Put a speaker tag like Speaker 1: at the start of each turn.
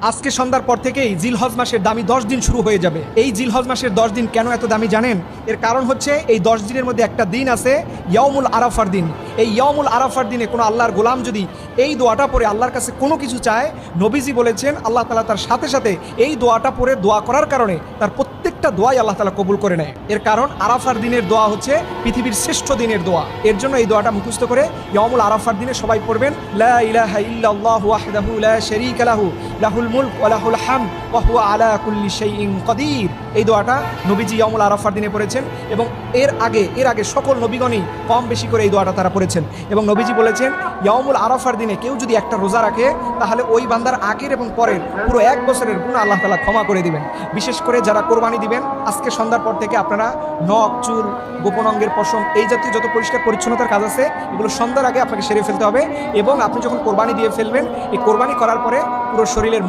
Speaker 1: আজকে সন্ধ্যার পর থেকেই জিলহজ মাসের দামি 10 দিন শুরু হয়ে যাবে। এই জিলহজ মাসের 10 দিন কেন এত দামি জানেন? এর কারণ হচ্ছে এই 10 দিনের মধ্যে একটা দিন আছে ইয়াউমুল আরাফার দিন। এই ইয়াউমুল আরাফার দিনে কোনো আল্লাহর গোলাম যদি এই দোয়াটা পড়ে আল্লাহর কাছে কোনো কিছু চায়, নবীজি বলেছেন আল্লাহ তাআলা তার সাথে সাথে এই দোয়াটা পড়ে দোয়া করার কারণে তার প্রত্যেকটা দোয়াই আল্লাহ তাআলা কবুল করে নেয়। এর কারণ আরাফার দিনের দোয়া হচ্ছে পৃথিবীর শ্রেষ্ঠ দিনের দোয়া। এর জন্য এই দোয়াটা মুখস্থ করে ইয়াউমুল আরাফার দিনে সবাই পড়বেন, লা ইলাহা ইল্লাল্লাহু ওয়াহদাহু লা শারীকা লাহু লাহুল মুলক ওয়া লাহুল হামদ ওয়া হুয়া আলা কুল্লি শাইইন কাদির। এই দোয়াটা নবীজি ইয়াউমুল আরাফার দিনে পড়েছেন এবং এর আগে সকল নবীগণই কম বেশি করে এই দোয়াটা তারা পড়েছেন। এবং নবীজি বলেছেন ইয়াউমুল আরাফার দিনে কেউ যদি একটা রোজা রাখে তাহলে ওই বান্দার আগের এবং পরের পুরো 1 বছরের গুনাহ আল্লাহ তাআলা ক্ষমা করে দিবেন। বিশেষ করে যারা কোরবানি দিবেন, আজকে সন্ধ্যার পর থেকে আপনারা নখ, চুল, গোপন অঙ্গের পশম এই জাতীয় যত পরিষ্কার পরিচ্ছন্নতার কাজ আছে এগুলো সন্ধ্যার আগে আপনাকে সেরে ফেলতে হবে। এবং আপনি যখন কোরবানি দিয়ে ফেলবেন, এই কোরবানি করার পরে পুরো শরীরের